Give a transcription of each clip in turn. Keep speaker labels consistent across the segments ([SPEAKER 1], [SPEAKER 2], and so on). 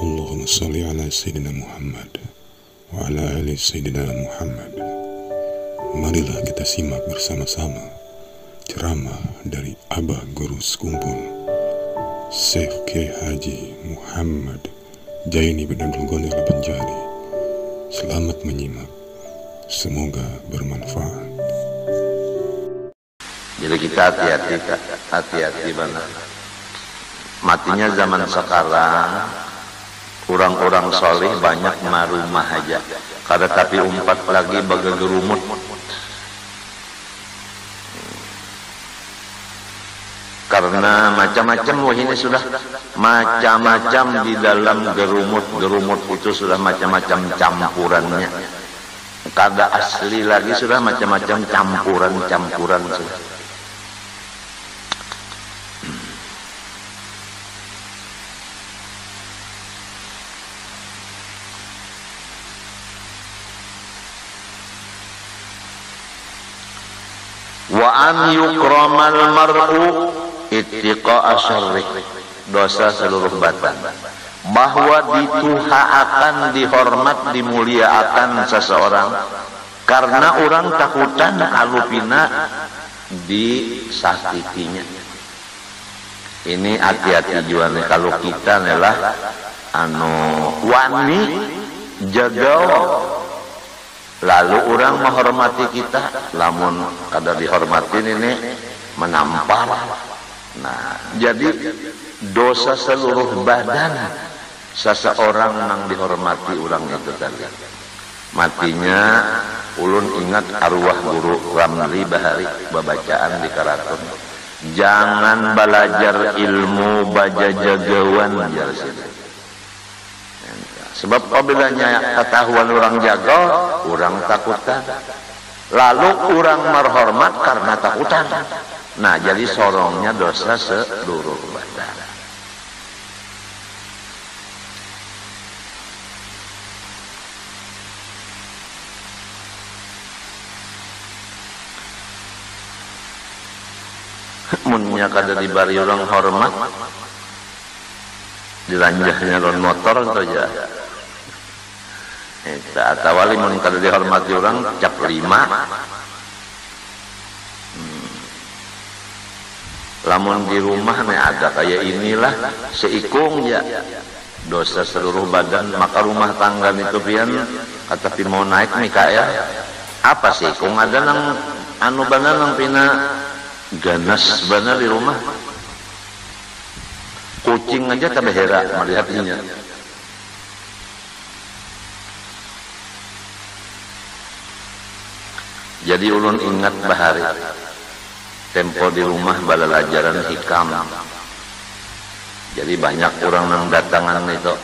[SPEAKER 1] Allahumma salli ala Sayyidina Muhammad wa ala ali Sayyidina Muhammad. Marilah kita simak bersama-sama ceramah dari Abah Guru Sekumpul Syekh Kiai Haji Muhammad Jaini bin Abdul Ghani Al-Banjari. Selamat menyimak, semoga bermanfaat.
[SPEAKER 2] Jadi kita hati-hati mana. Matinya zaman sekarang, orang-orang soleh banyak marumah aja. Kada tapi umpat lagi bagai gerumut. Karena macam-macam, wah ini sudah macam-macam di dalam gerumut itu sudah macam-macam campurannya. Kada asli lagi sudah macam-macam campuran sudah. Wa an yukramal mar'u ittiqa'a syarri, dosa seluruh badan, bahwa dituhaakan, dihormat, dimuliakan seseorang karena orang takutan kalupina disakitinya. Ini hati-hati juga nih, kalau kita adalah wani jaga lalu orang menghormati kita, lamun kada dihormatin ini menampar. Nah, jadi dosa seluruh badan seseorang yang dihormati orang itu tadi. Matinya ulun ingat arwah guru Ramli Bahari babacaan di Karaton. Jangan belajar ilmu baja jagawan jar sini. Sebab apabila ketahuan orang jaga, orang takutan. Lalu orang merhormat karena takutan. Nah, jadi sorongnya dosa seluruh badan. Munnya kada dibari orang hormat, dilanjahnya ron motor saja. Atau wali mun kada dihormati orang cap 5. Lamun di rumah nih ada kayak inilah seikung ya dosa seluruh badan, maka rumah tangga itu pian kata mau naik nih kaya apa seikung ada nang benar nang pina ganas benar di rumah, kucing aja tabehera melihatnya. Jadi ulun ingat bahari tempo di rumah balalajaran hikam. Jadi banyak orang yang datangan itu.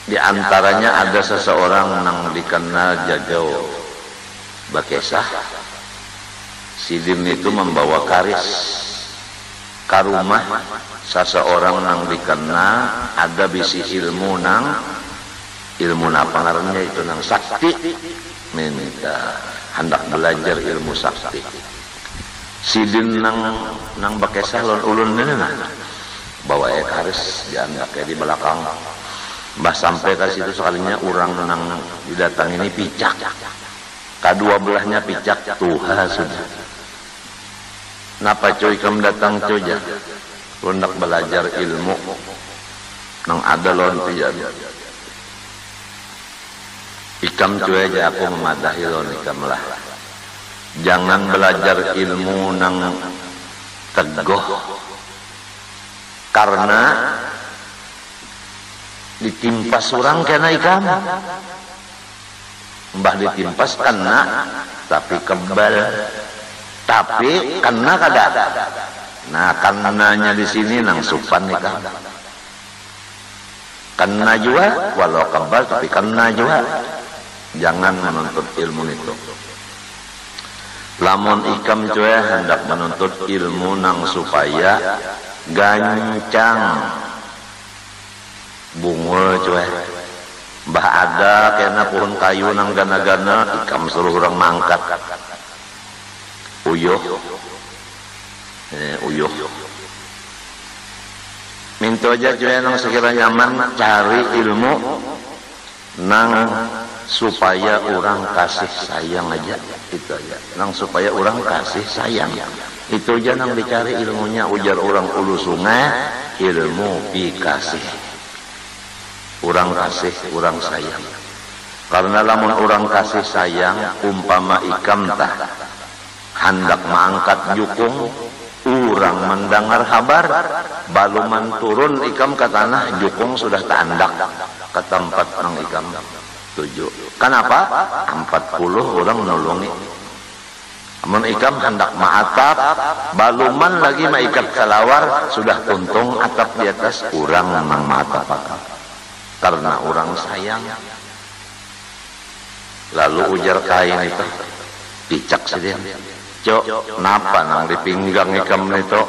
[SPEAKER 2] Di antaranya ada seseorang yang dikenal jagau bakesah. Sidin itu membawa karis ke rumah seseorang yang dikenal ada bisi ilmu apa ngarannya itu nang sakti. Minta hendak belajar ilmu sakti. Sidin nang bakesah ulun ini bawa karis dianggap kayak di belakang. Mbah sampai ke situ sekalinya orang nang didatang ini picak. Kedua belahnya picak Tuhan sudah. Napa cuy kamu datang cuy ya? Hendak belajar ilmu nang ada lon pian. Ikam cuy aja aku memadahi lon ikam lah. Jangan belajar ilmu nang teguh karena ditimpas orang kena ikam. Mbah ditimpas kena tapi kebal, tapi kena kada. Nah, kenanya di sini nang supan ikam. Kena juga walau kebal tapi kena juga. Jangan menuntut ilmu itu. Lamun ikam cuy hendak menuntut ilmu nang supaya gancang bungul cuy. Mbah ada kena pohon kayu nang gana-gana ikam suruh orang mangkat. Uyuh. minta aja cuy nang sekiranya nyaman cari ilmu nang supaya orang kasih sayang aja, itu aja nang supaya orang kasih sayang, itu aja nang dicari ilmunya. Ujar orang ulu sungai ilmu dikasih, orang kasih orang sayang. Karena lamun orang kasih sayang umpama ikam tah hendak mengangkat jukung, orang mendengar kabar baluman turun ikam ke tanah, jukung sudah tandak ke tempat nang ikam tuju. Kenapa? 40 orang nolongi. Amun ikam hendak maatap, baluman lagi maikat salawar, sudah tuntung atap di atas, orang memang maatap karena orang sayang. Lalu ujar kain itu, picak saja. Cok, napa nang di pinggang ikam itu?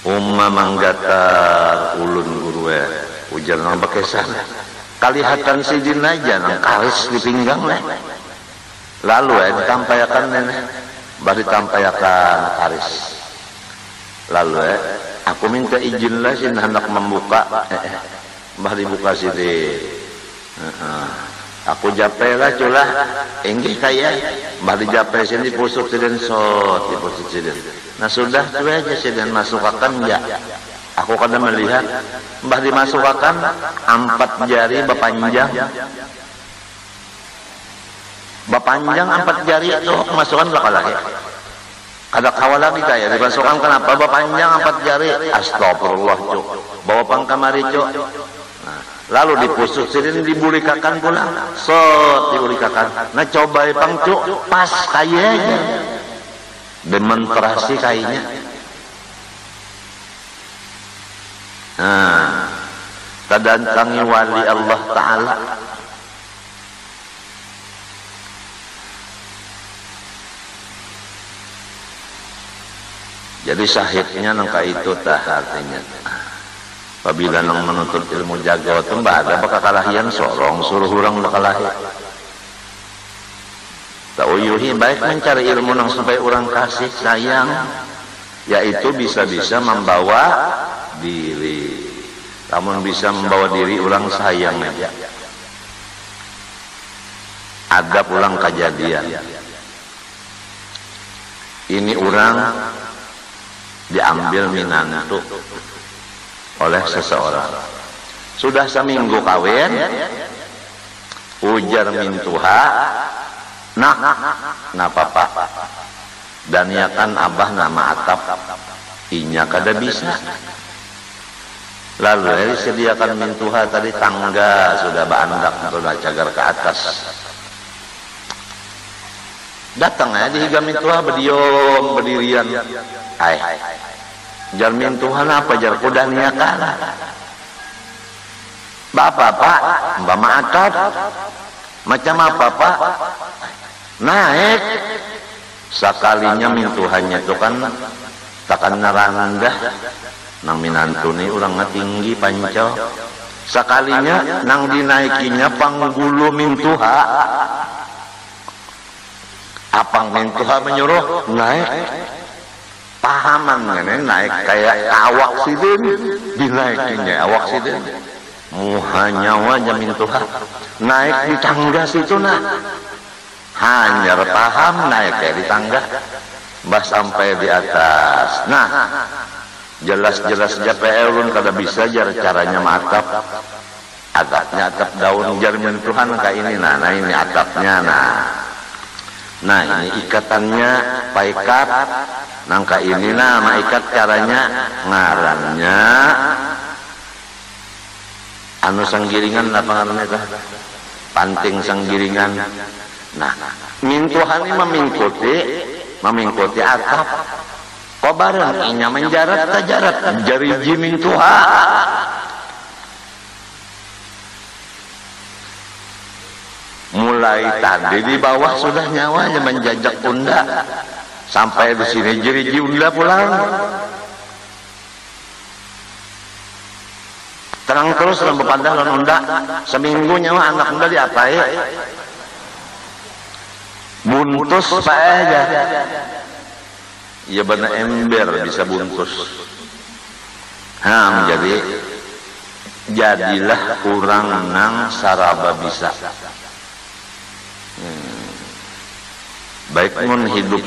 [SPEAKER 2] Umma manggatar ulun gurue, ujar nang bekesan. Kalihatan sidin aja nang karis di pinggang leh. Lalu ditampayakan nenek, bari tampayakan karis. Lalu aku minta izin lah sin hendak membuka, bari buka sidin. Aku jape lah culah enggih kaya bari jape sini pusuk sidin sot di pusuk sidin. Nah sudah cuy aja sidin masukkan ya. Aku kada melihat mbah dimasukkan 4 jari bepanjang. Bepanjang 4 jari itu masukkan belakang lagi. Kada kawal lagi kaya dimasukkan kenapa bepanjang 4 jari. Astagfirullah cuk. Bawa pang kamari cuk. Lalu dipusuk sidin dibulikakan pula, sot dibulikakan. Nah coba pang cuk pas kayaknya, demonstrasi kayaknya. Nah, kedatangi wali Allah Taala. Jadi syahidnya nangka itu tah artinya. Apabila nang menuntut ilmu jago itu mbak ada bakal kalahian sorong suruh orang kalahi. Tauyuhi baik mencari ilmu nang supaya orang kasih sayang, yaitu bisa-bisa membawa diri. Namun bisa membawa diri orang sayang aja. Ada pulang kejadian. Ini orang diambil minantu oleh seseorang. Sudah seminggu kawin, ujar mintuha, nah papa, dan ya kan abah nama atap, inya kada bisa. Lalu disediakan mintuha tadi tangga sudah bandak sudah cagar ke atas. Datang aja dihiga mintuha berdiam berdirian. Jar mintuhan apa jar kuda niakan. Bapak pak, mbak maatot. Macam apa pak? Naik. Sekalinya mintuhannya itu kan takkan rendah. Nang minantu nih orang tinggi panco. Sekalinya nang dinaikinya panggulu mintuha. Apang mintuha menyuruh naik. Pahaman ngene naik kayak awak sidin dinaikinya awak sidin muhanyawa jamin Tuhan naik di tangga situ nah hanya paham naik kayak di tangga bah sampai di atas. Nah jelas-jelas JPL kada bisa jar caranya matap atapnya atap daun jamin Tuhan kayak ini nah ini atapnya nah ini ikatannya paikat nangka ini nama ikat caranya ngarannya anu sanggiringan apa ngarannya itu panting sanggiringan. Nah mintuhan ini memingkuti atap kobaran inya menjarat tajarat jari mintuhan mulai tadi di bawah sudah nyawanya menjajak pundak. Sampai di sini jeri unda pulang. Terang terus dalam pandang dan unda. Seminggu nyawa anak unda diapai. Buntus pak aja. Ya benar ember bisa buntus. Menjadi jadilah kurang nang saraba bisa. Baik mun hidup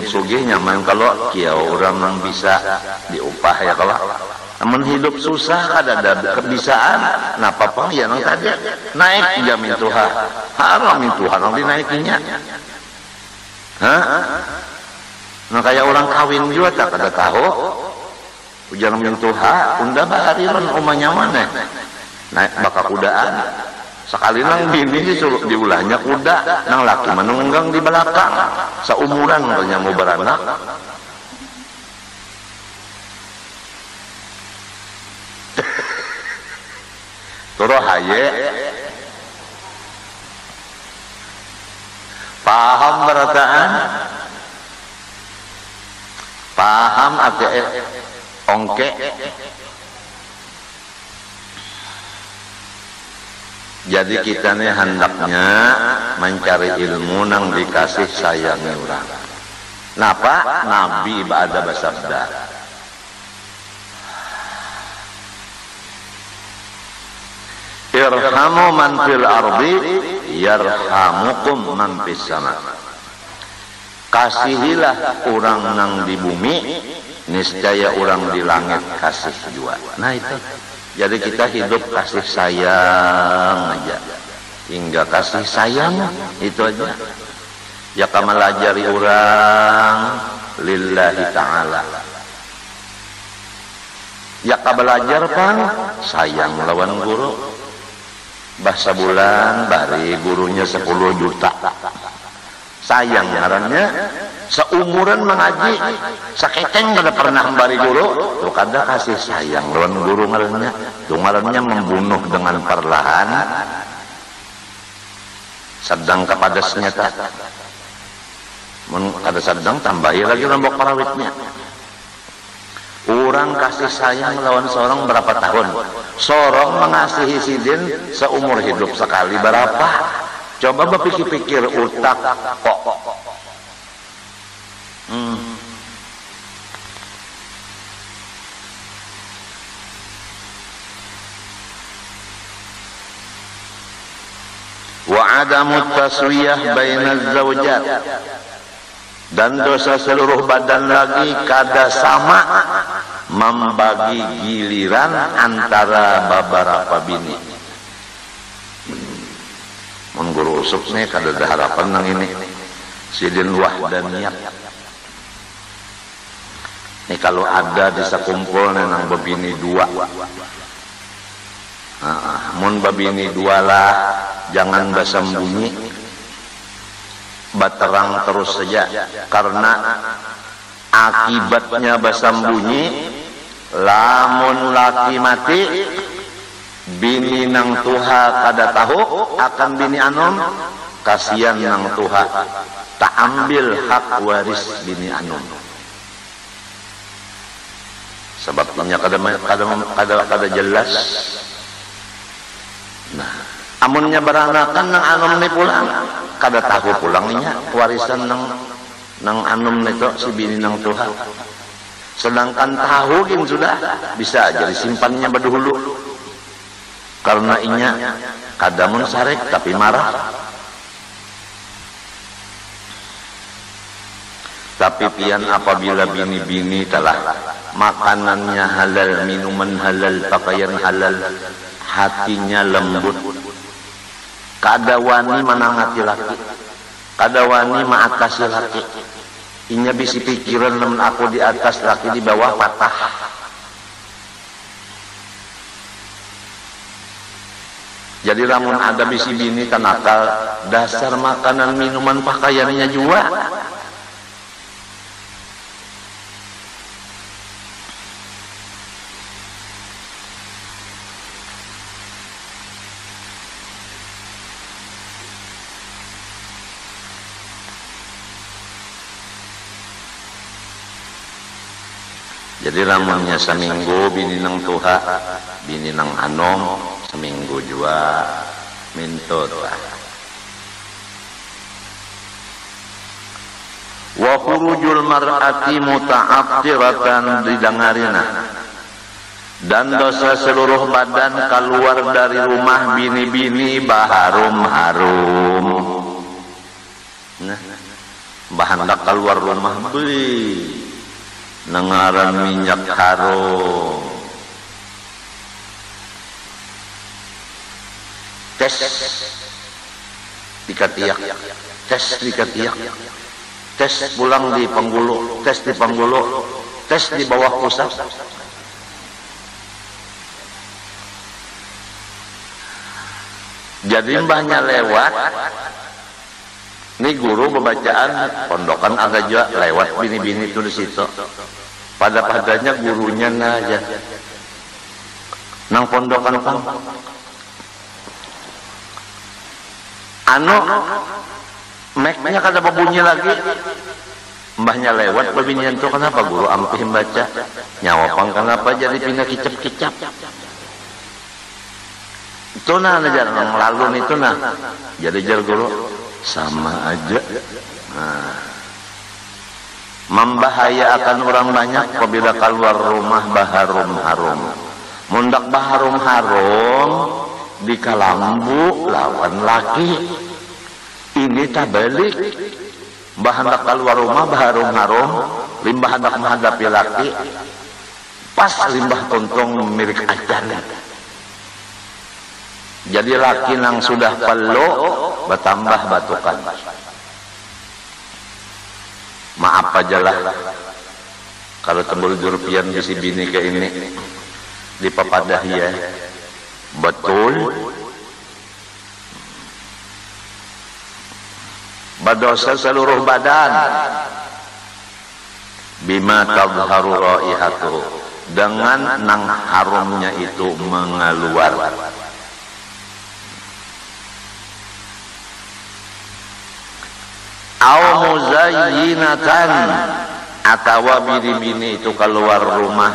[SPEAKER 2] sugih, nyaman kalau kieu urang nang bisa diupah ya kalau. Namun hidup susah ada kebisaan, napa pang ya nang tadi naik jamin Tuhan, haram Tuhan nang dinaikinya. Nah kayak orang kawin juga tak ada tahu, ujar min Tuhan, unda bariron umanya mana, naik baka kudaan, sekali nang bini disuruh diulahnya kuda, nang laki menunggang di belakang, seumuran katanya mau beranak. Toro haye paham berataan, paham ate ongke. Jadi kita nih hendaknya mencari ilmu nang dikasih sayangnya orang. Napa? Nabi ba'da bersabda, irhamu man fil ardi yarhamukum man fis sama. Kasihilah orang nang di bumi, niscaya orang di langit kasih juga. Nah itu. Jadi kita hidup kasih sayang aja. Hingga kasih sayang itu aja. Ya kamalajari orang lillahi ta'ala. Ya kabelajar pan sayang lawan guru. Bahasa bulan bari gurunya 10 juta. Sayang ngarannya seumuran mengaji saketeng kada pernah bari guru tuh kada kasih sayang lawan guru ngarannya. Tuh ngarannya membunuh dengan perlahan sedang kepada senyata. Mun kada sedang tambahi lagi lombok parawitnya. Orang kasih sayang lawan seorang berapa tahun? Seorang mengasihi sidin seumur hidup sekali berapa? Coba berpikir-pikir utak kok. Wa adamu taswiyah bainaz zawjat. Dan dosa seluruh badan lagi kada sama membagi giliran antara beberapa bini. Mengguru usuk nih kada ada harapan nang ini sidin wahdaniyah. Nih kalau ada bisa kumpul nang babini dua. Mun babini dua lah jangan bersembunyi. Baterang terus saja karena akibatnya bersembunyi lamun laki mati bini nang tuha kada tahu akan bini anom kasihan nang tuha tak ambil hak waris bini anom sebabnya kada jelas. Nah amunnya beranakan nang anom ni pulang kada tahu pulangnya warisan nang anum neto si bini nang Tuhan. Sedangkan tahu gin sudah bisa aja disimpannya berdahulu karena inya kadamun sarek tapi marah. Tapi pian apabila bini-bini telah makanannya halal, minuman halal, pakaian halal, hatinya lembut. Kada wani manangati laki, kada wani maatasi laki. Inya bisi pikiran namun aku di atas laki di bawah patah. Jadi ramun ada bisi bini tanakal dasar makanan minuman pakaiannya juga. Jadi ramunnya seminggu bini nang tuha, bini nang anom seminggu juga mintut lah. Wa khurujul mar'ati muta'attiratan didangarina. Dan dosa seluruh badan keluar dari rumah bini-bini baharum-harum. Nah, bahandak keluar rumah beli nengaran minyak harum. Tes dikatiak, tes dikatiak, tes pulang di Penggulu, tes di Penggulu, tes di bawah pusat. Jadi mbahnya lewat, ini guru pembacaan pondokan agak juga lewat bini-bini itu di situ. Pada-padanya gurunya aja, nang pondokan pang. Anu, mic-nya kada berbunyi lagi. Mbahnya lewat, bebinian itu kenapa guru ampih baca? Nyawa pang kenapa jadi pindah kicap-kicap? Itu nah yang lalu itu nah jadi jar guru sama aja. Nah, membahayakan orang banyak apabila keluar rumah baharum-harum. Mundak baharum-harum di kalambu lawan laki. Ini tak balik. Bahandak keluar rumah baharum-harum, limbah hendak menghadapi laki. Pas limbah tontong milik ajan. Jadi laki nang sudah pelo bertambah batukan. Maaf aja lah kalau tembul jurupian bisi bini ke ini di papadah ya. Betul. Berdosa seluruh badan. Bima tadharu raihatuhu, dengan nang harumnya itu mengeluar. Au muzayyinatan, atawa bini-bini itu keluar rumah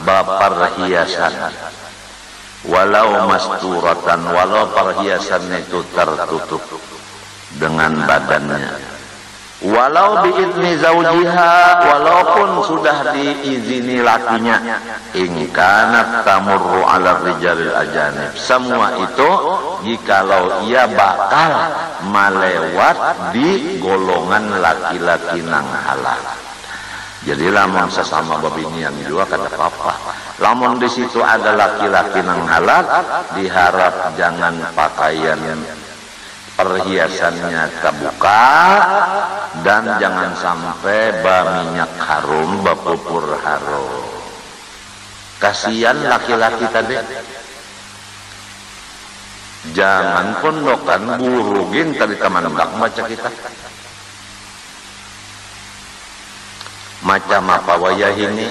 [SPEAKER 2] baper hiasan, walau masturatan, walau perhiasannya itu tertutup dengan badannya, walau biizni zaujiha, walaupun sudah diizini lakinya, in kanat tamurru ala rijalil ajanib, semua itu jikalau ia bakal melewat di golongan laki-laki nang halal. Jadi lamun sesama babinian juga kata apa, lamun di situ ada laki-laki nang halal, diharap jangan pakaian perhiasannya terbuka, dan jangan sampai minyak harum, bapupur harum. Kasihan laki-laki tadi. Jangan pondokan guru gin tadi teman baca kita. Macam apa wayah ini?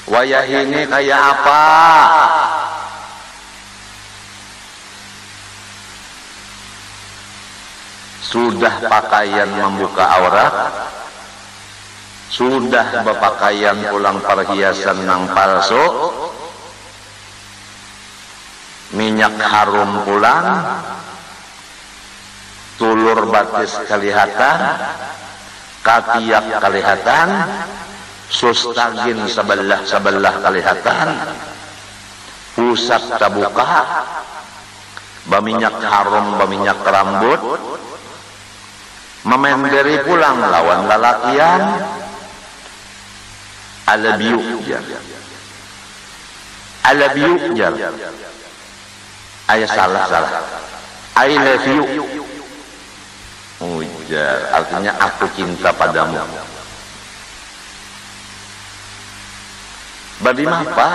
[SPEAKER 2] Wayah ini kayak apa? Sudah pakaian membuka aurat, sudah berpakaian pulang perhiasan nang palsu, minyak harum pulang, tulur batis kelihatan, katiak kelihatan, sustagin sebelah kelihatan, pusat terbuka, berminyak harum, berminyak rambut, memenderi pulang lawan lalakian, alabiu jar, alabiu jar, ayah salah, I love you, ujar, artinya aku cinta padamu. Bagaimana Pak?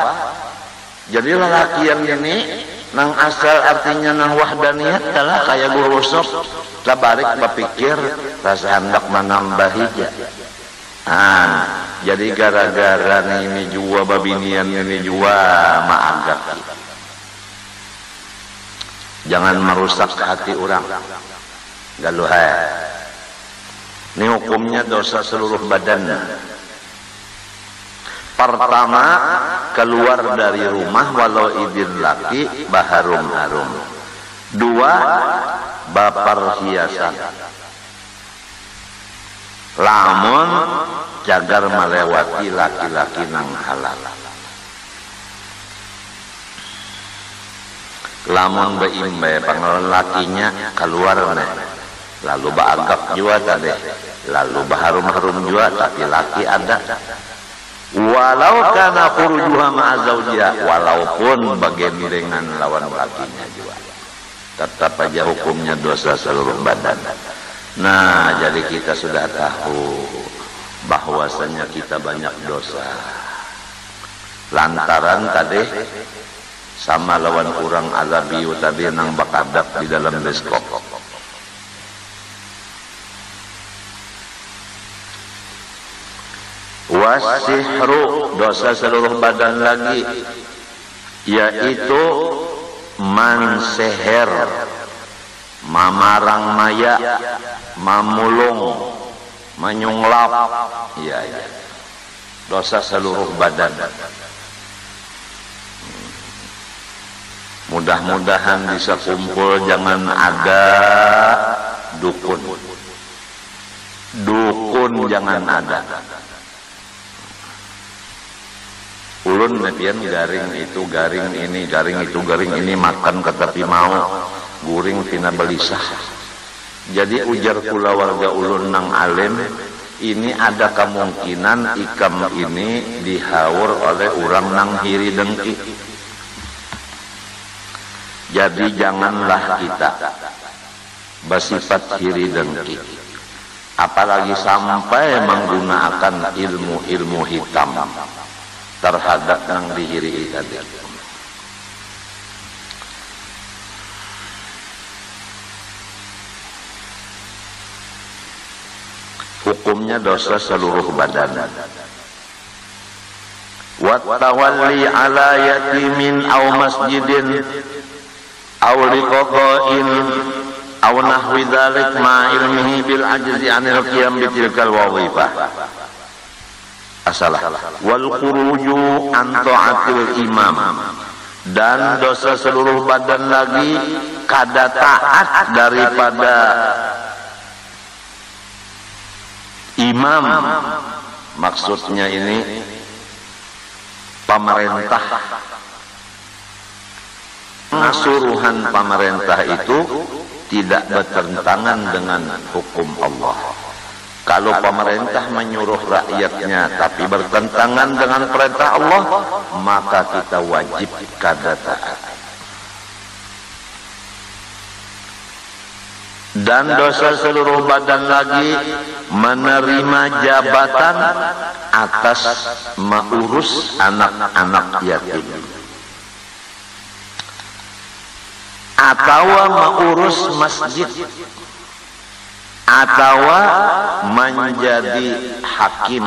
[SPEAKER 2] Jadi lalakian ini nang asal artinya nang wahdaniyat adalah kayak guru sok tabarik berpikir rasa hendak menambah hijab. Jadi gara-gara ini jua babinian ini jua maagak. Jangan merusak hati orang. Galuhai. Ini hukumnya dosa seluruh badan. Pertama, keluar dari rumah walau idin laki baharum-harum. Dua, bapar hiasan. lamun jagar melewati laki-laki nang halal. Lamun beimbe pangalan lakinya keluar nih, lalu baagap jua tadi, lalu baharum-harum jua tapi laki ada. Walau kana khurujuha ma'a zawjiha, walaupun bagendengan lawan lakinya juga, tetap aja hukumnya dosa seluruh badan. Nah, jadi kita sudah tahu bahwasanya kita banyak dosa lantaran tadi sama lawan orang alabiyu tadi nang bakadak di dalam beskop. Wasihru, dosa seluruh badan lagi, yaitu manseher, mamarang maya, mamulung, menyunglap, ya, dosa seluruh badan. Mudah-mudahan bisa kumpul, jangan ada dukun. Dukun jangan ada. Ulun nepian garing itu, garing ini, garing itu, garing ini, makan ketapi mau, guring tina belisah. Jadi ujar kula warga ulun nang alim, ini ada kemungkinan ikam ini dihaur oleh orang nang hiri dengki. Jadi janganlah kita bersifat hiri dengki, apalagi sampai menggunakan ilmu-ilmu hitam terhadap yang dihiri tadi. Hukumnya dosa seluruh badan. Wa tawalli ala yatimin aw masjidin aw liqa'in aw nahwi dzalik ma ilmihi bil ajzi anil qiyam bi tilkal wadhifah. Asalah wal khuruju an ta'atil imam, dan dosa seluruh badan lagi kada taat daripada imam. Maksudnya ini pemerintah. Nasuruhan pemerintah itu tidak bertentangan dengan hukum Allah. Kalau pemerintah menyuruh rakyatnya tapi bertentangan dengan perintah Allah, maka kita wajib kada taat. Dan dosa seluruh badan lagi menerima jabatan atas mengurus anak-anak yatim, atau mengurus masjid, atau menjadi hakim,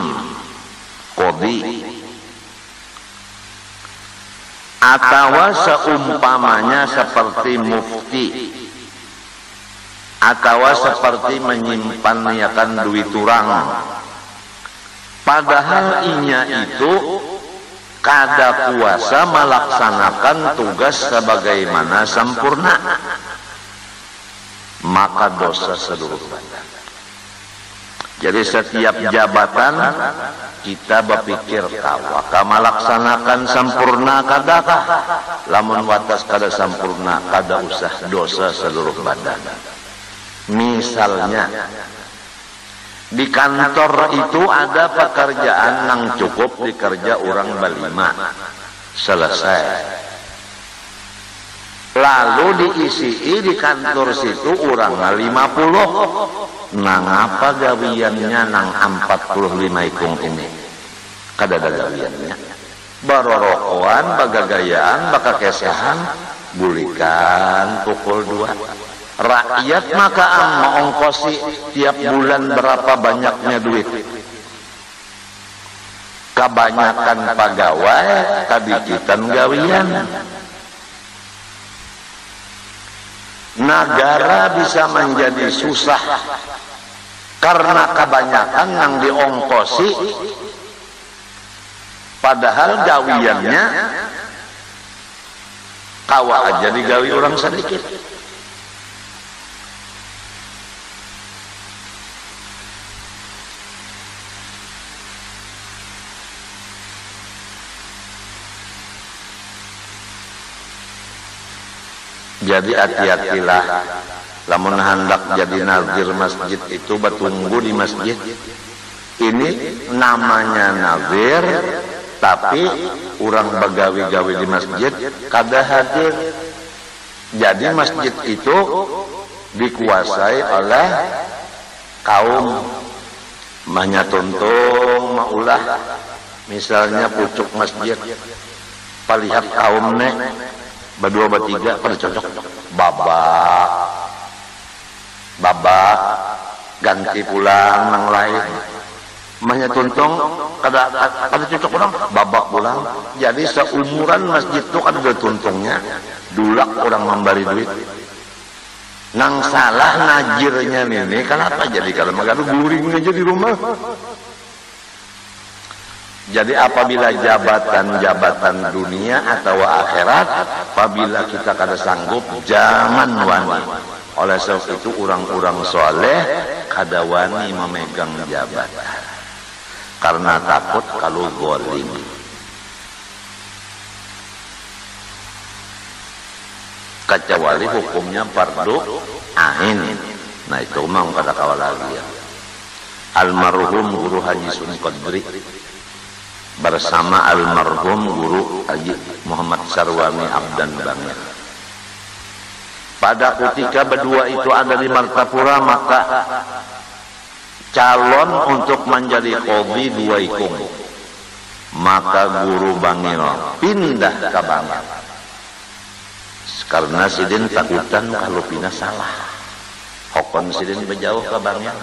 [SPEAKER 2] qadhi, atau seumpamanya seperti mufti, atau seperti menyimpankan duit orang. Padahal inya itu kada kuasa melaksanakan tugas sebagaimana sempurna, maka dosa seluruh badan. Jadi setiap jabatan kita berpikir kawaka melaksanakan sempurna kadakah, lamun watas kada sempurna kada usah dosa seluruh badan. Misalnya di kantor itu ada pekerjaan yang cukup dikerja orang berlima, selesai. Lalu diisi di kantor situ orang 50. Nang apa gawiannya nang 45 ikung ini? Kada ada gawiannya. Barorokoan, bagagayaan, bakakesahan, bulikan pukul 2. Rakyat maka mengongkosi tiap bulan berapa banyaknya duit. Kebanyakan pegawai kabikitan gawian. Negara bisa menjadi susah karena kebanyakan yang diongkosi, padahal gawiannya kawa aja digawi orang sedikit. Jadi hati-hatilah lamun hendak jadi nazir masjid itu bertunggu di masjid. Ini namanya nazir, tapi orang begawi-gawi di masjid kada hadir. Jadi masjid itu dikuasai oleh kaum mahnya tuntung maulah, misalnya pucuk masjid palihat kaum nek berdua bertiga pada cocok babak ganti pulang nang lain mahnya tuntung kada cocok orang babak pulang. Jadi seumuran masjid itu kan ada tuntungnya dulak orang memberi duit. Nang salah najirnya ini kenapa jadi kalau magadu guring aja di rumah. Jadi apabila jabatan dunia atau akhirat, apabila kita kada sanggup jangan wani. Oleh sebab itu orang-orang soleh kada wani memegang jabatan karena takut kalau zalim. Kecuali hukumnya fardu ain. Nah itu memang kada kawal lagi ya. Almarhum Guru Haji Sun Qadri bersama almarhum Guru Haji Muhammad Sarwani Abdan Bangir. Pada ketika berdua itu ada di Martapura, maka calon untuk menjadi qadhi dua ikung. Maka Guru Bangir pindah ke Bangir. Karena sidin takutan kalau pindah salah. Hokon sidin berjauh ke Bangir.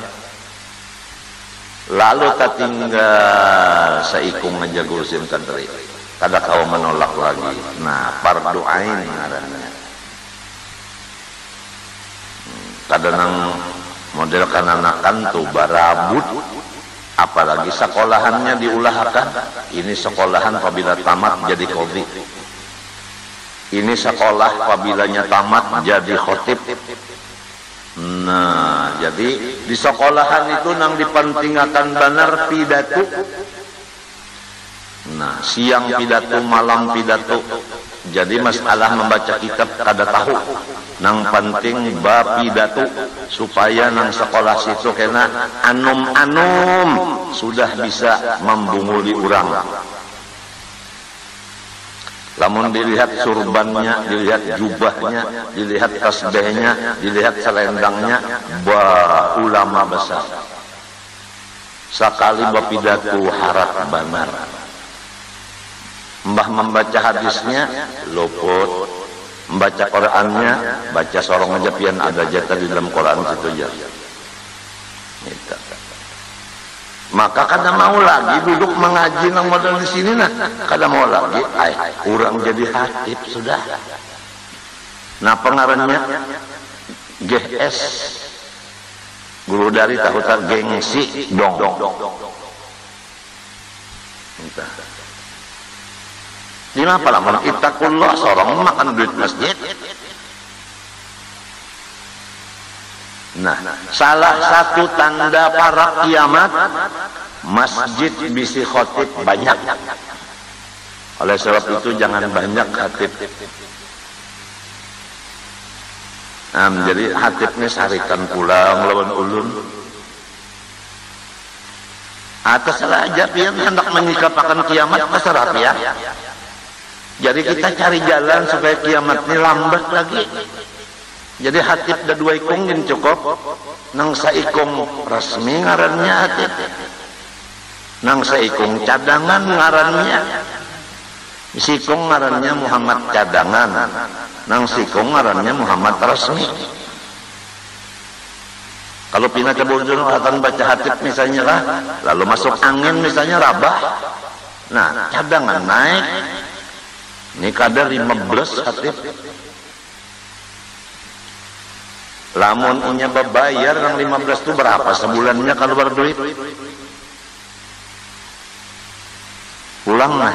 [SPEAKER 2] Lalu tertinggal seikung aja Guru Sin Qadri. Kada kau menolak lagi. Nah, fardu ain ngarannya. Kada nang model kananakan tuh barabut. Apalagi sekolahannya diulahkan. Ini sekolahan apabila tamat jadi qadhi. Ini sekolah apabila tamat jadi khotib. Nah, jadi di sekolahan itu nang dipentingkan benar pidato. Nah, siang pidato, malam pidato. Jadi masalah membaca kitab kada tahu. Nang penting ba pidato supaya nang sekolah situ kena anum-anum sudah bisa membunguli orang. Lamun dilihat surbannya, dilihat jubahnya, dilihat tasbihnya, dilihat selendangnya, ulama besar. Sekali berpidato harap benar. Mbah membaca hadisnya luput, membaca Qurannya, baca sorong aja pian ada jatah di dalam Quran itu aja. Gitu. Maka kada mau lagi duduk mengaji nang modal di sini nah, kada mau lagi, kurang jadi hatib sudah. Nah pengarannya GS, Guru dari tahutar gengsi dong. Di mana palaman ittaqullah sorong makan duit masjid. Nah, salah satu tanda para kiamat masjid bisi khotib banyak. Oleh sebab itu jangan banyak khatib. Jadi khatibnya sarikan pulang lawan ulun. Atas saja pian hendak menyikapakan kiamat terserah pian. Jadi kita cari jalan supaya kiamat ini lambat lagi. Jadi hatib ada dua ikung yang cukup. Nang saikung resmi ngarannya hatib. Nang saikung cadangan ngarannya. Sikung ngarannya Muhammad cadangan. Nang sikung ngarannya Muhammad resmi. Kalau pindah ke Bonjol akan baca hatib misalnya lah. Lalu masuk angin misalnya rabah. Nah cadangan naik. Ini kadar 15 hatib. Lamun punya bebayar yang 15 itu berapa sebulannya kalau berduit? Pulang lah.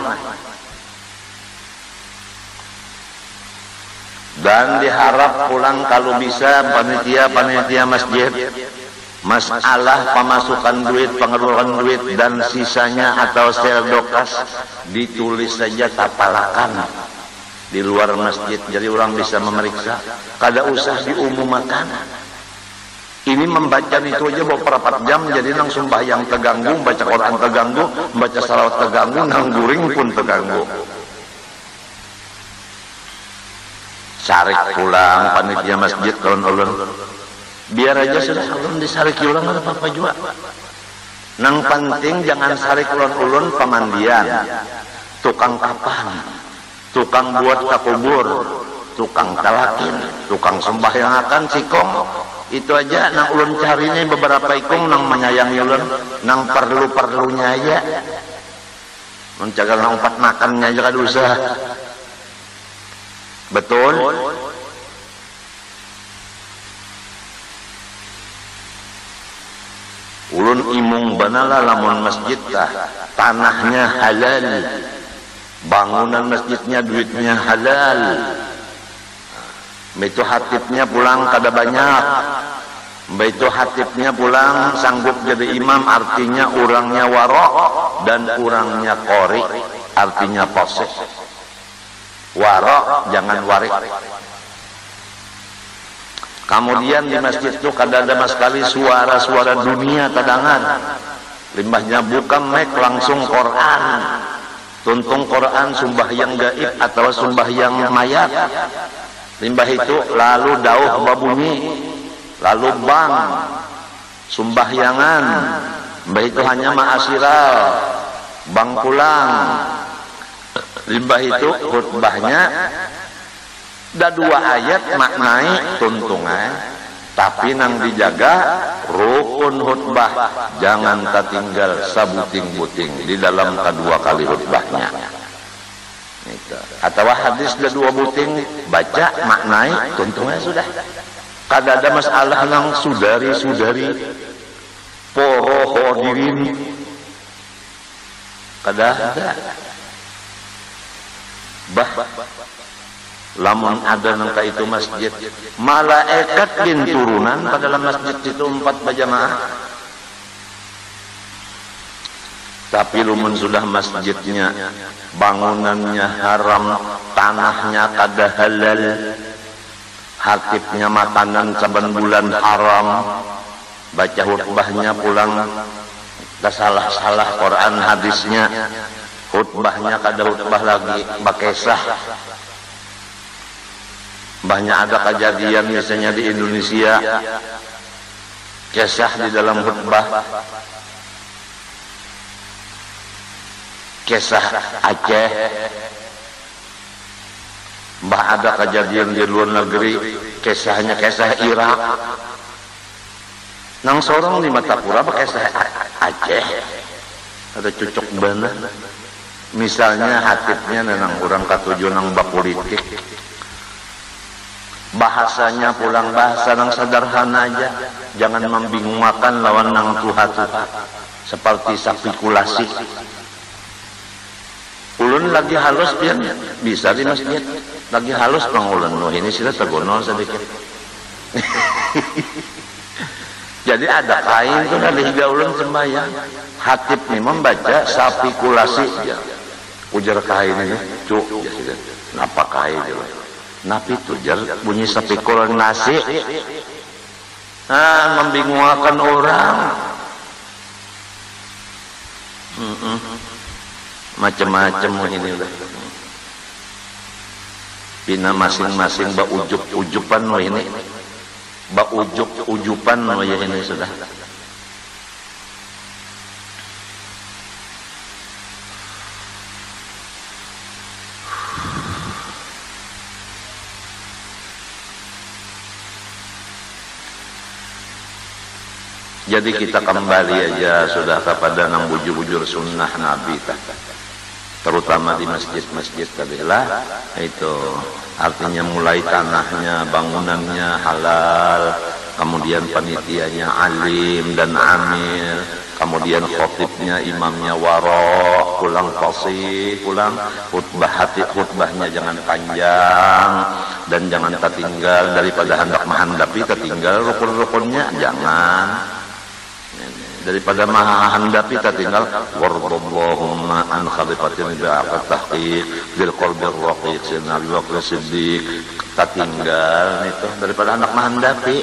[SPEAKER 2] Dan diharap pulang kalau bisa panitia masjid masalah pemasukan duit, pengeluaran duit dan sisanya atau seldokas ditulis saja tapalakan di luar masjid, jadi orang bisa memeriksa. Kada usah diumumkan. Ini membaca itu aja beberapa jam, jadi nang sembahyang terganggu, baca Quran terganggu, baca salawat terganggu, nang guring pun terganggu. Sarik pulang panitia masjid kalau ulun, biar aja sudah ulun disarik ulang, ada apa-apa juga. Nang penting jangan sarik ulun pemandian, tukang kapan, tukang buat kakubur, tukang talakin, tukang sembahyang akan sikong. Itu aja nang ulun cari ini beberapa ikung nang menyayangi ulun, nang perlu-perlunya aja. Menjaga nang empat makannya aja kada usah. Betul? Ulun imung banala lamun masjid tah, tanahnya halal, bangunan masjidnya duitnya halal. Itu hatibnya pulang kada banyak, itu hatibnya pulang sanggup jadi imam, artinya orangnya warok dan orangnya qori, artinya fasih. Warok jangan warik. Kemudian di masjid itu kada ada sama sekali suara-suara dunia tadangan. Limbahnya bukan mic, langsung Quran. Tuntung Quran sembahyang gaib atau sembahyang mayat. Limbah itu lalu dauh babunyi, lalu bang sumbahyangan, limbah itu hanya ma'asyiral, bang pulang. Limbah itu khutbahnya ada 2 ayat maknai tuntungan, tapi nang dijaga rukun khutbah, jangan tertinggal sabuting-buting di dalam kedua kali khutbahnya. Atau hadis ada 2 buting, baca maknai tuntungnya sudah. Kada ada masalah nang sudari-sudari poro hadirin, kada ada. Lamun ada nang itu masjid, malaikat bin turunan pada dalam masjid itu 4 berjamaah. Tapi lumun sudah masjidnya, bangunannya haram, tanahnya kada halal, hatibnya makanan saban bulan haram, baca khutbahnya pulang salah-salah Quran hadisnya, khutbahnya kada khutbah lagi, bakesah. Banyak ada kejadian misalnya di Indonesia, kisah di dalam khutbah, kisah Aceh, bah ada kejadian di luar negeri, kisahnya kisah Irak. Nang sorong di Matapura kisah Aceh, ada cocok benar. Misalnya hatibnya nang orang katujuh nang bapolitik, bahasanya pulang bahasa nang sederhana aja, jangan membingungkan lawan nang tuha-tuha seperti spekulasi. Ulun lagi halus dia bisa di masjid, lagi halus bang ulun, no ini sudah tergonol sedikit. Jadi ada kain itu dari higa ulun sembahyang, hatib nih membaca spekulasi dia, ujar kain ini, cuk, ya sudah, napa kain dia, napi tujar bunyi spekulasi, membingungkan orang. Macam-macam ini udah. Pina masing-masing ba ujup-ujupan lo ini. Ba ujup-ujupan lo ya ini sudah. Jadi kita kembali aja sudah kepada nang bujur-bujur sunnah Nabi, terutama di masjid-masjid tadilah itu, artinya mulai tanahnya, bangunannya halal, kemudian panitianya alim dan amil, kemudian khotibnya imamnya warok, pulang fasih, pulang khutbahnya jangan panjang dan jangan tertinggal, daripada hendak menghandapi tertinggal rukun-rukunnya jangan. daripada mahandapi ta tinggal wardallahumma an khalifatin bi'aqat tahqiq bil qalbir raqiq sayyidina Abu Bakar Siddiq ta tinggal itu daripada anak mahandapi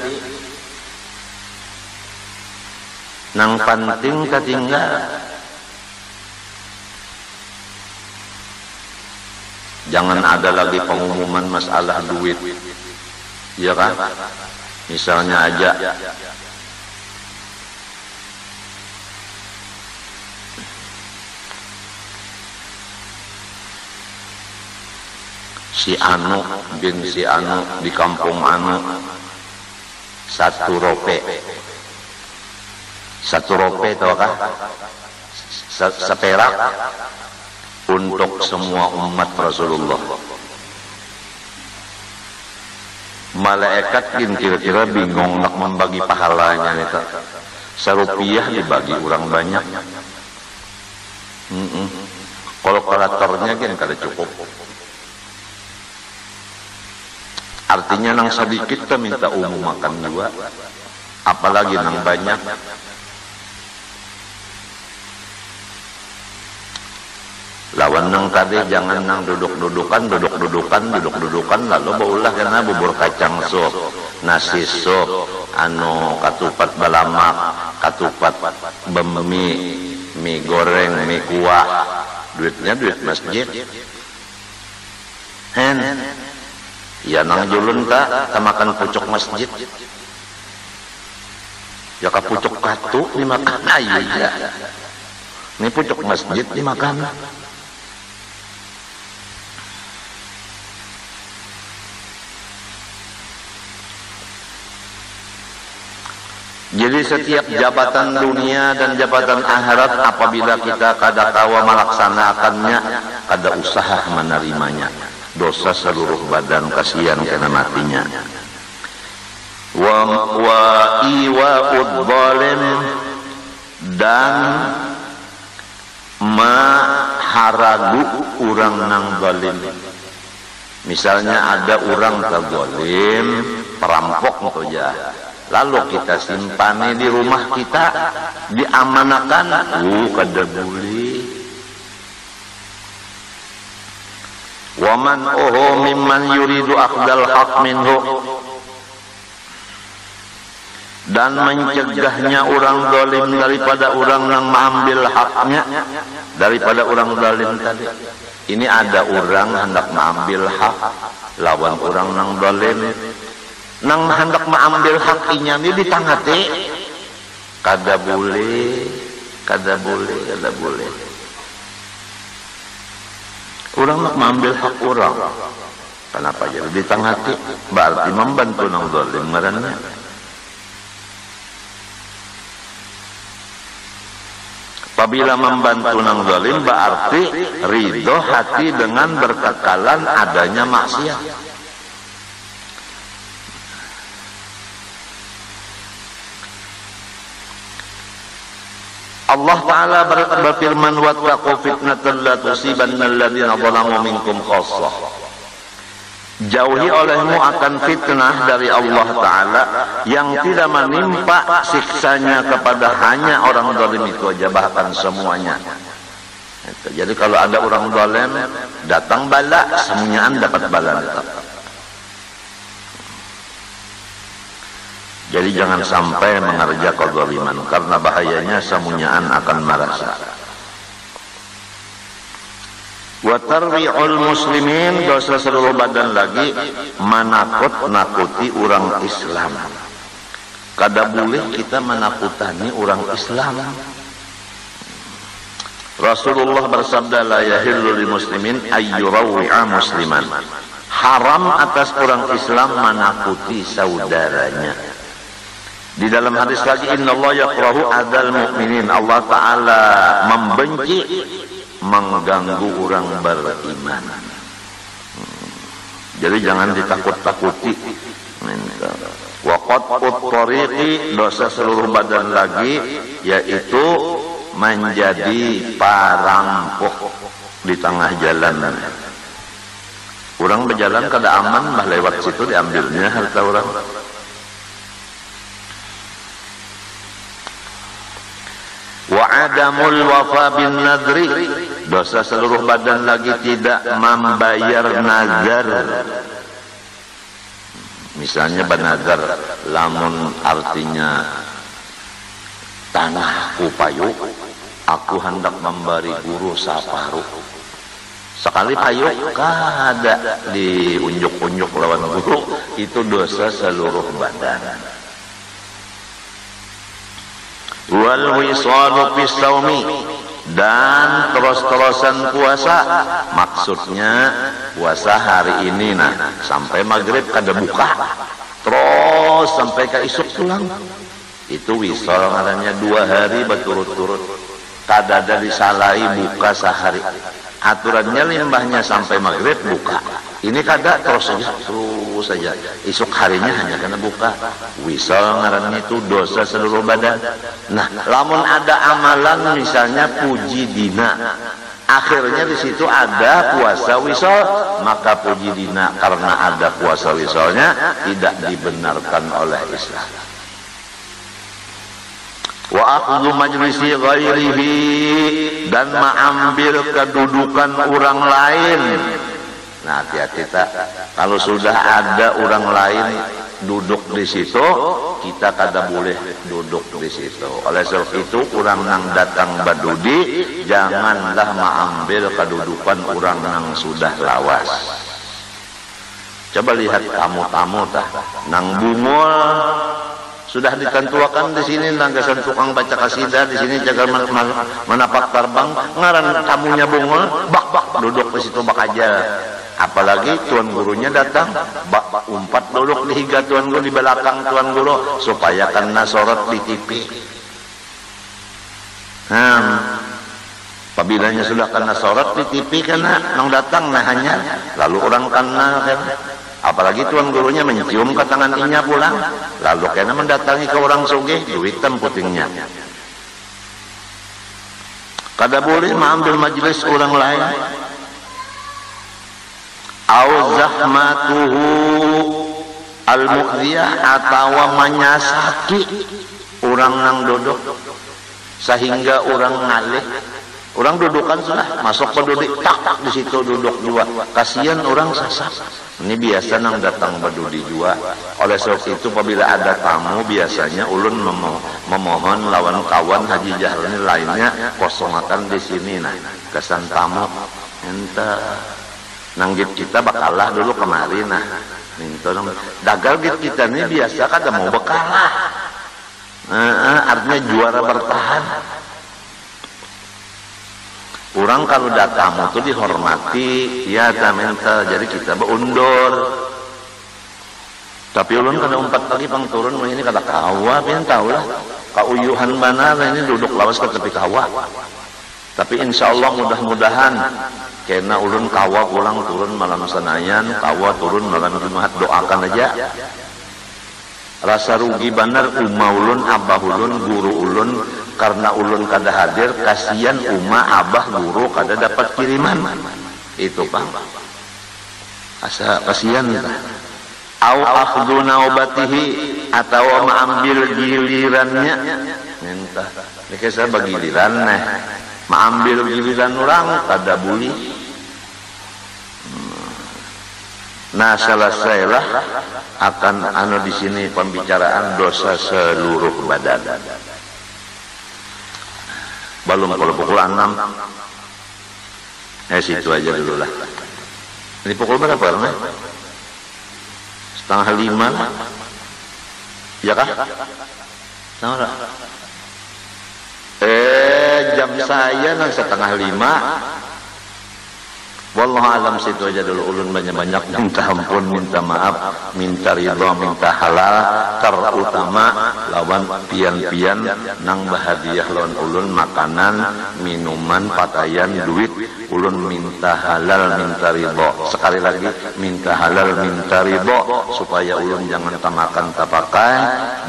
[SPEAKER 2] nang penting ta tinggal. Jangan ada lagi pengumuman masalah duit, ya kan? Misalnya aja si Anu bin si Anu di kampung Anu 1 rope tau kah? Seperak untuk semua umat Rasulullah. Malaikat kira-kira bingung nak membagi pahalanya nih, serupiah dibagi orang banyak. Kalkulatornya kan kada cukup. Artinya nang sedikit kita minta umum makan juga, apalagi nang banyak. Lawan nang tadi jangan nang duduk-dudukan lalu baulah karena bubur kacang sup, nasi sup, anu katupat balamak, katupat bemi, mie goreng, mie kuah, duitnya duit masjid. Ya nang julun ta makan pucuk masjid. Ya ka pucuk katu dimakan aja. Ini pucuk masjid dimakan. Jadi setiap jabatan dunia dan jabatan akhirat apabila kita kada tahu melaksanakannya, kada usaha menerimanya, dosa seluruh badan, kasihan kena matinya. Wa iwa'ud zalim, dan maharagu orang nang zalim. Misalnya ada orang zalim, perampok saja. Lalu kita simpani di rumah kita, diamanakan, kada boleh. Waman mimman yuridu akhdal haq minhu, dan mencegahnya orang zalim daripada orang yang mengambil haknya daripada orang zalim tadi. Ini ada orang hendak mengambil hak lawan orang yang zalim. Nang hendak mengambil hak inyami di tangate, kada boleh. Orang nak mengambil hak orang, kenapa jadi di tangate? Berarti membantu nang zalim ngarannya. Apabila membantu nang zalim berarti ridho hati dengan berkekalan adanya maksiat. Allah Ta'ala berfirman, wattaqu fitnatan la tusibanna alladziina zalamu minkum khassah. Jauhi olehmu akan fitnah dari Allah Ta'ala yang tidak menimpa siksanya kepada hanya orang zalim itu aja, bahkan semuanya. Jadi kalau ada orang zalim datang bala, semuanya dapat bala tetap. Jadi jangan sampai mengerja kezaliman, karena bahayanya semuanyaan akan merasa. Wa tarwi'ul muslimin, dosa seluruh badan lagi menakut-nakuti orang Islam. Kada boleh kita menakutani orang Islam. Rasulullah bersabda, la yahillu lil muslimin ayyurawi'a musliman. Haram atas orang Islam menakuti saudaranya. Di dalam hadis lagi, innallaha yakrahu adzal mu'minin, Allah Ta'ala membenci mengganggu orang beriman. Jadi jangan ditakut-takuti. Wa qat'ut tariqi, dosa seluruh badan lagi, yaitu menjadi perampok di tengah jalan. Orang berjalan kada aman, bah lewat situ diambilnya harta orang. adamul wafa bin nadri, dosa seluruh badan lagi tidak membayar nazar. Misalnya banazar, lamun artinya tanahku payuk, aku hendak memberi guru saparuh. Sekali payuk kada diunjuk-unjuk lawan guru, itu dosa seluruh badan. Wal wisalu fis saumi, dan terus-terusan puasa, maksudnya puasa hari ini sampai maghrib kada buka, terus sampai ke isuk pulang, itu wisal ngarannya 2 hari berturut-turut, kada ada disalahi buka sehari. Aturannya limbahnya sampai maghrib buka, ini kada terus saja isuk harinya hanya kena buka. Wisal ngarannya itu dosa seluruh badan. Nah, lamun ada amalan misalnya puji dina, akhirnya di situ ada puasa wisal, maka puji dina karena ada puasa wisalnya tidak dibenarkan oleh Islam. Wa akhdhu majlisi ghairihi, dan mengambil kedudukan orang lain. Nah, hati-hati tak, kalau sudah ada orang lain duduk di situ, kita kada boleh duduk di situ. Oleh sebab itu, orang yang datang badudi, janganlah mengambil kedudukan orang yang sudah lawas. Coba lihat tamu-tamu tak, nang bungul sudah ditentuakan di sini nanggasan tukang baca kasidah, di sini jaga menapak terbang, ngaran tamunya bungul, bak duduk di situ bak aja. Apalagi tuan gurunya datang, bak umpat duduk di higa tuan guru, di belakang tuan guru, supaya kena sorot di TV. Apabila sudah kena sorot di TV, kena nang datang hanya, lalu orang kena apalagi tuan gurunya mencium ke tangan inya pulang, lalu kena mendatangi ke orang sugih, duitan putingnya. Kada boleh mengambil majelis orang lain. Au zahmatuhu al-muqdiyah, atau menyasaki orang nang duduk sehingga orang ngalih. Orang dudukan sudah masuk ke duduk, tak di situ duduk juga, kasihan orang sasak. Ini biasa nang datang badudi juga. Oleh sebab itu, apabila ada tamu, biasanya ulun memohon lawan kawan haji jahrani lainnya kosongakan di sini kesan tamu ente nanggit kita bakalah dulu kemarin dagal git kita ini biasa kada mau bekalah, artinya juara bertahan. Orang kalau datang itu dihormati, ya minta, jadi kita berundur. Tapi ulun kada umpat lagi pang turun, ini kada kawa, pian tahu lah. Kauyuhan benar ini duduk lawas ke tepi kawa. Tapi insya Allah mudah-mudahan, kena ulun kawa pulang turun malam senayan, kawa turun malam Jumat, doakan aja. Rasa rugi benar umma ulun, abah ulun, guru ulun, karena ulun kada hadir, kasihan umma, abah, guru kada dapat kiriman. Itu Bang, asa kasihan. Au akhdhu naubatihi, atau mengambil gilirannya. Minta ini saya bagiliran mengambil giliran orang kada boleh. Nah, selesailah akan di sini pembicaraan dosa seluruh badan. Belum kalau pukul 6. Situ aja dulu lah. Ini pukul berapa nih? 4:30 lah. Ya kah? Tahu tak? Jam saya nang 4:30. Wallahu alam, situ aja dulu. Ulun banyak-banyak minta ampun, minta maaf, minta ridha, minta halal, terutama lawan pian-pian nang bahadiah lawan ulun makanan, minuman, pakaian, duit. Ulun minta halal, minta ridha. Sekali lagi minta halal, minta ridha, supaya ulun jangan tamakan tapakai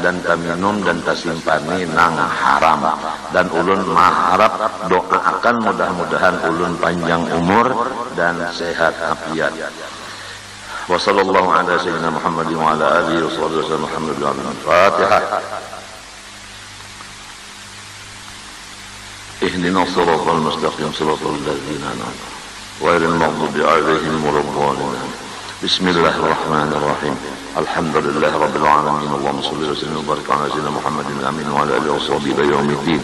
[SPEAKER 2] dan taminum dan tasimpani nang haram. Dan ulun maharap doakan mudah-mudahan ulun panjang umur dan sehat afiat. Wa sallallahu ala sayyidina Muhammadin wa ala alihi wa sahbihi Muhammadin. Fatihah. اهدنا الصراط المستقيم صراط الذين أنعمت غير المغضوب عليهم ولا الضالين. بسم الله الرحمن الرحيم. الحمد لله رب العالمين. اللهم صل وسلم وبارك على سيدنا محمد الأمين وعلى آله وصحبه إلى يوم الدين.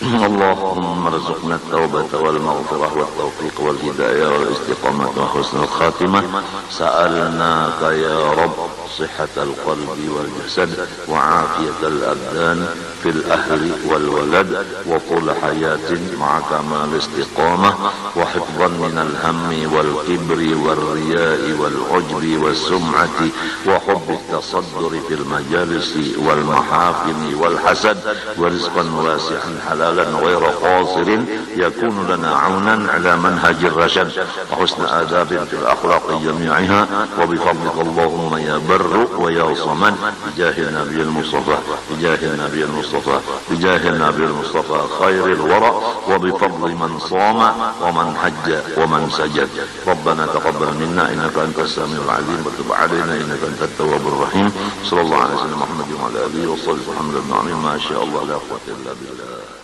[SPEAKER 2] اللهم ارزقنا التوبة والمغفرة والتوفيق والهداية والاستقامة وحسن الخاتمة. سألناك يا رب صحة القلب والجسد وعافية الأبدان في الأهل والولد وطول حياة مع كمال استقامة وحفظا من الهم والكبر والرياء والعجب والسمعة وحب التصدر في المجالس والمحافل والحسد ورزقا واسعا حلالا غير قاصر يكون لنا عونا على منهج الرشد وحسن آداب في الأخلاق جميعها وبفضلك اللهم يا بر ويا صمد بجاه النبي المصطفى بجاه النبي المصطفى بجاه النبي المصطفى خير الورى وبفضل من صام ومن حج ومن سجد. ربنا تقبل منا إنك أنت السميع العليم وتب علينا إنك أنت التواب الرحيم. صلى الله عليه وسلم محمد وعلى آله وصحبه وسلم. ما شاء الله لا قوة إلا بالله.